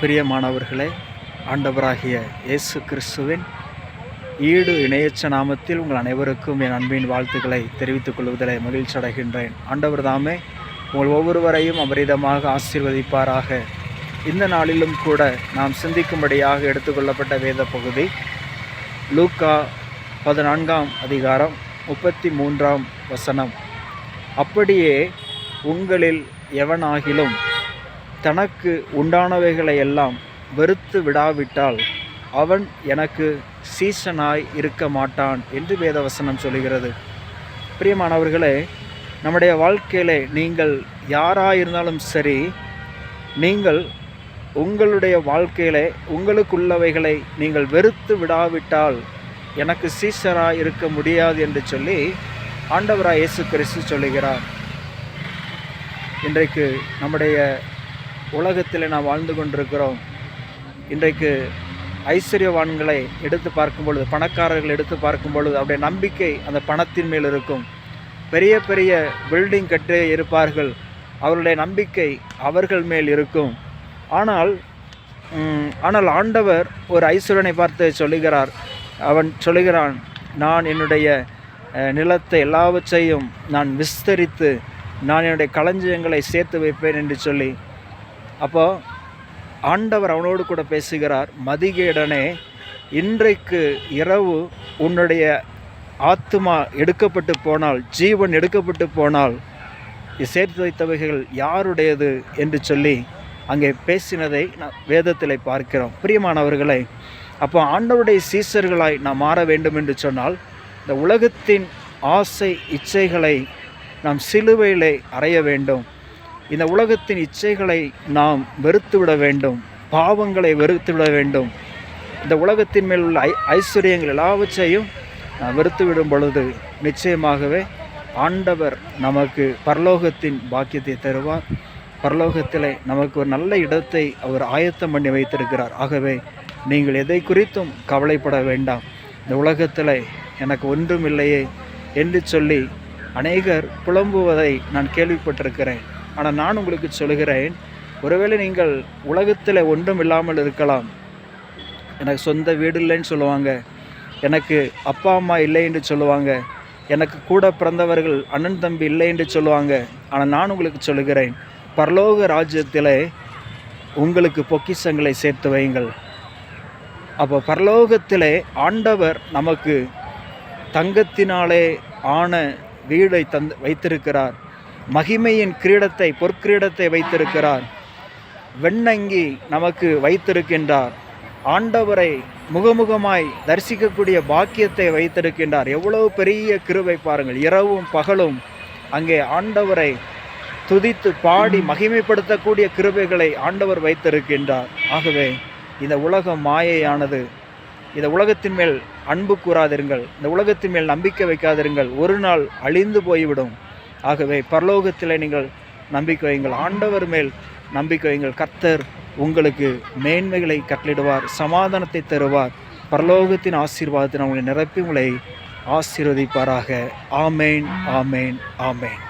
பிரியமானவர்களே, ஆண்டவராகிய இயேசு கிறிஸ்துவின் ஈடு இணையற்ற நாமத்தில் உங்கள் அனைவருக்கும் என் அன்பின் வாழ்த்துக்களை தெரிவித்துக் கொள்வதில் மகிழ்ச்சி அடைகின்றேன். ஆண்டவர் தாமே உங்கள் ஒவ்வொருவரையும் அபரிதமாக ஆசீர்வதிப்பாராக. இந்த நாளிலும் கூட நாம் சிந்திக்கும்படியாக எடுத்துக்கொள்ளப்பட்ட வேத பகுதி லூக்கா 14ஆம் அதிகாரம் 33ஆம் வசனம். அப்படியே உங்களில் எவனாகிலும் தனக்கு உண்டானவைகளை எல்லாம் வெறுத்து விடாவிட்டால் அவன் எனக்கு சீசனாய் இருக்க மாட்டான் என்று வேதவசனம் சொல்கிறது. பிரியமானவர்களே, நம்முடைய வாழ்க்கையிலே நீங்கள் யாராயிருந்தாலும் சரி, நீங்கள் உங்களுடைய வாழ்க்கையிலே உங்களுக்குள்ளவைகளை நீங்கள் வெறுத்து விடாவிட்டால் எனக்கு சீசராய் இருக்க முடியாது என்று சொல்லி ஆண்டவராய் இயேசு கிறிஸ்து சொல்லுகிறார். இன்றைக்கு நம்முடைய உலகத்தில் நாம் வாழ்ந்து கொண்டிருக்கிறோம். இன்றைக்கு ஐஸ்வர்யவான்களை எடுத்து பார்க்கும் பொழுது, பணக்காரர்கள் எடுத்து பார்க்கும் பொழுது அவருடைய நம்பிக்கை அந்த பணத்தின் மேல் இருக்கும். பெரிய பெரிய பில்டிங் கட்டி இருப்பார்கள், அவருடைய நம்பிக்கை அவர்கள் மேல் இருக்கும். ஆனால் ஆண்டவர் ஒரு ஐஸ்வர்யனை பார்த்து சொல்லுகிறார். அவன் சொல்லுகிறான், நான் என்னுடைய நிலத்தை எல்லாவற்றையும் நான் விஸ்தரித்து நான் என்னுடைய களஞ்சியங்களை சேர்த்து வைப்பேன் என்று சொல்லி. அப்போ ஆண்டவர் அவனோடு கூட பேசுகிறார், மதிகேடனே, இன்றைக்கு இரவு உன்னுடைய ஆத்துமா எடுக்கப்பட்டு போனால், ஜீவன் எடுக்கப்பட்டு போனால் சேர்த்து வைத்தவைகள் யாருடையது என்று சொல்லி அங்கே பேசினதை வேதத்தில் பார்க்கிறோம். பிரியமானவர்களை, அப்போ ஆண்டவருடைய சீசர்களாய் நாம் மாற வேண்டும் என்று சொன்னால் இந்த உலகத்தின் ஆசை இச்சைகளை நாம் சிலுவையிலே அறைய வேண்டும். இந்த உலகத்தின் இச்சைகளை நாம் வெறுத்து விட வேண்டும், பாவங்களை வெறுத்து விட வேண்டும். இந்த உலகத்தின் மேல் உள்ள ஐஸ்வர்யங்கள் எல்லாவற்றையும் நாம் வெறுத்து விடும் பொழுது நிச்சயமாகவே ஆண்டவர் நமக்கு பரலோகத்தின் பாக்கியத்தை தருவார். பரலோகத்தில் நமக்கு ஒரு நல்ல இடத்தை அவர் ஆயத்தம் பண்ணி வைத்திருக்கிறார். ஆகவே நீங்கள் எதை குறித்தும் கவலைப்பட வேண்டாம். இந்த உலகத்தில் எனக்கு ஒன்றும் இல்லையே என்று சொல்லி அநேகர் புலம்புவதை நான் கேள்விப்பட்டிருக்கிறேன். ஆனால் நான் உங்களுக்கு சொல்கிறேன், ஒருவேளை நீங்கள் உலகத்தில் ஒன்றும் இல்லாமல் இருக்கலாம். எனக்கு சொந்த வீடு இல்லைன்னு சொல்லுவாங்க, எனக்கு அப்பா அம்மா இல்லை என்று சொல்லுவாங்க, எனக்கு கூட பிறந்தவர்கள் அண்ணன் தம்பி இல்லை என்று சொல்லுவாங்க. ஆனால் நான் உங்களுக்கு சொல்லுகிறேன், பரலோக ராஜ்யத்தில் உங்களுக்கு பொக்கிஷங்களை சேர்த்து வையுங்கள். அப்போ பரலோகத்திலே ஆண்டவர் நமக்கு தங்கத்தினாலே ஆன வீடை வைத்திருக்கிறார். மகிமையின் கிரீடத்தை, பொற்கிரீடத்தை வைத்திருக்கிறார். வெண்ணங்கி நமக்கு வைத்திருக்கின்றார். ஆண்டவரை முகமுகமாய் தரிசிக்கக்கூடிய பாக்கியத்தை வைத்திருக்கின்றார். எவ்வளவு பெரிய கிருபை பாருங்கள். இரவும் பகலும் அங்கே ஆண்டவரை துதித்து பாடி மகிமைப்படுத்தக்கூடிய கிருபைகளை ஆண்டவர் வைத்திருக்கின்றார். ஆகவே இந்த உலகம் மாயையானது. இந்த உலகத்தின் மேல் அன்பு கூறாதிருங்கள், இந்த உலகத்தின் மேல் நம்பிக்கை வைக்காதிருங்கள், ஒரு நாள் அழிந்து போய்விடும். ஆகவே பரலோகத்தில் நீங்கள் நம்பிக்கை வையுங்கள், ஆண்டவர் மேல் நம்பிக்கை வையுங்கள். கர்த்தர் உங்களுக்கு மேன்மைகளை கட்டளிடுவார், சமாதானத்தை தருவார். பரலோகத்தின் ஆசீர்வாதத்தை உங்களை நிரப்பி உங்களை ஆசீர்வதிப்பாராக. ஆமேன், ஆமேன், ஆமேன்.